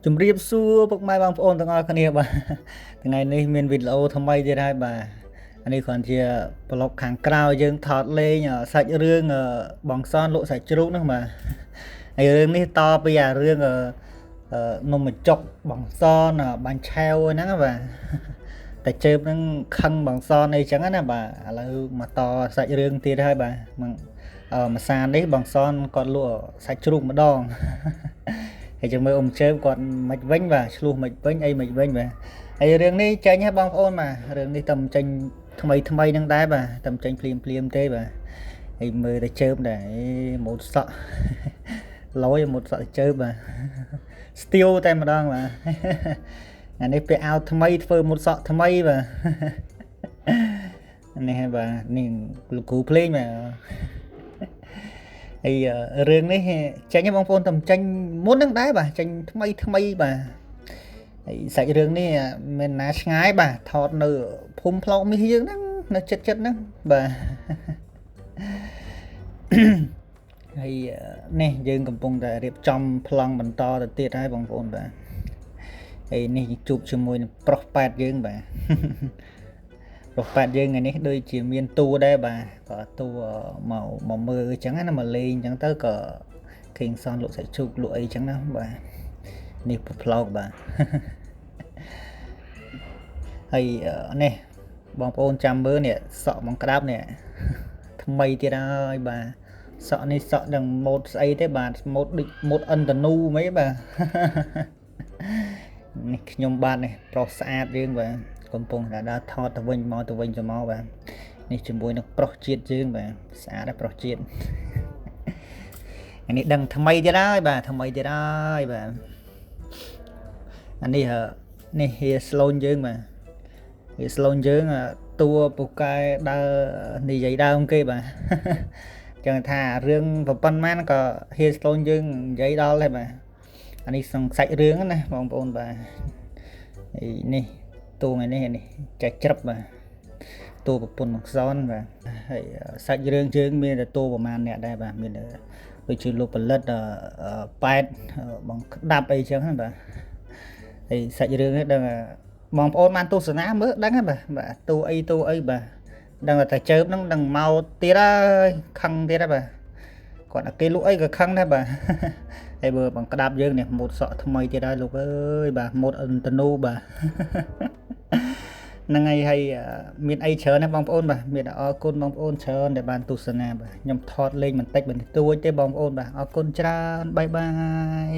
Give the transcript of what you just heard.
ជំរាបសួរពុកម៉ែបងប្អូនទាំងអស់គ្នាបាទថ្ងៃនេះមានវីដេអូថ្មីទៀតហើយបាទអានេះគ្រាន់ជាប្លុកខាងក្រៅយើងថតលេងសាច់រឿងបងសនលក់សាច់ជ្រូកហ្នឹងបាទហើយរឿងនេះតពីអារឿងនំបញ្ចុកបងសនបាញ់ឆាវហ្នឹងបាទតែជើបហ្នឹងខឹងបងសនអីចឹងណាបាទឥឡូវមកតសាច់រឿងទៀតហើយបាទមួយសារនេះបងសនគាត់លក់សាច់ជ្រូកម្ដងហើយចាំមើលអ៊ំជើបគាត់មិនវិញបាទឆ្លោះមិនវិញអីមិនវិញបាទហើយរឿងនេះចេញហ៎បងប្អូនបាទរឿងនេះតែចេញថ្មីហ្នឹងដែរបាទតែចេញភ្លាមទេបាទហើយមើលតែជើបដែរម៉ូតសក់លយម៉ូតសក់ជើបបាទស្ទៀវតែម្ដងបាទអានេះពាក់អាវថ្មីធ្វើម៉ូតសក់ថ្មីបាទនេះហ៎បាទនេះលោកគ្រូភ្លេងបាទហើយរឿងនេះចេញបងប្អូនតែចេញមុនហ្នឹងដែរបាទចេញថ្មីបាទហើយសាច់រឿងនេះមិនណាឆ្ងាយបាទថតនៅភូមិផ្លោកមាសយើងហ្នឹងនៅចិត្តហ្នឹងបាទហើយនេះយើងកំពុងតែរៀបចំប្លង់បន្តទៅទៀតហើយបងប្អូនបាទហើយនេះជួបជាមួយនឹងប្រុសប៉ែតយើងបាទប្រុសប៉ែតយើងថ្ងៃនេះដូចជាមានតួដែរបាទក៏តួមកមើលអញ្ចឹងណាមកលេងអញ្ចឹងទៅក៏ឃើញសនលក់សាច់ជ្រូកលក់អីអញ្ចឹងណាបាទនេះផ្លោកបាទហើយនេះបងប្អូនចាំមើលនេះសក់បងក្តាប់នេះថ្មីទៀតហើយបាទសក់នេះសក់នឹងម៉ូតស្អីទេបាទម៉ូតដូចម៉ូតអិនតនូហ្មងបាទនេះខ្ញុំបាទនេះប្រុសស្អាតយើងបាទកំពុងតែដើរថតទៅវិញមកបាទនេះជាមួយនឹងប្រុសជាតិយើងបាទស្អាតដែរប្រុសជាតិអានេះដឹងថ្មីទៀតហើយបាទថ្មីទៀតហើយបាទអានេះនេះហៀស្លូនយើងបាទហៀស្លូនយើងតួពូកែដើរនិយាយដើមគេបាទចឹងថារឿងប៉ុណ្ណមានក៏ហៀស្លូនយើងនិយាយដល់ដែរបាទអានេះសង្សាច់រឿងណាបងប្អូនបាទហើយនេះតួថ្ងៃនេះចាច់ច្រឹបបាទតួប្រពន្ធមកសនបាទហើយសាច់រឿងយើងមានតែតួប្រមាណអ្នកដែរបាទមានដូចជាលោកផលិតប៉ែតបងក្តាប់អីចឹងហ្នឹងបាទហើយសាច់រឿងនេះដឹងបងប្អូនបានទស្សនាមើលដឹងហ្នឹងបាទតួអីបាទដឹងតែជើបហ្នឹងដឹងមកទៀតហើយខឹងទៀតហើយបាទគាត់តែគេលក់អីក៏ខឹងដែរបាទហើយបើបងក្តាប់យើងនេះម៉ូតសក់ថ្មីទៀតហើយលោកអើយបាទម៉ូតអិនតនូបាទហ្នឹងហើយមានអីច្រើនណាបងប្អូនបាទមានអរគុណបងប្អូនច្រើនដែលបានទស្សនាបាទខ្ញុំថតលេងបន្តិចបន្តួចទេបងប្អូនបាទអរគុណច្រើនបាយបាយ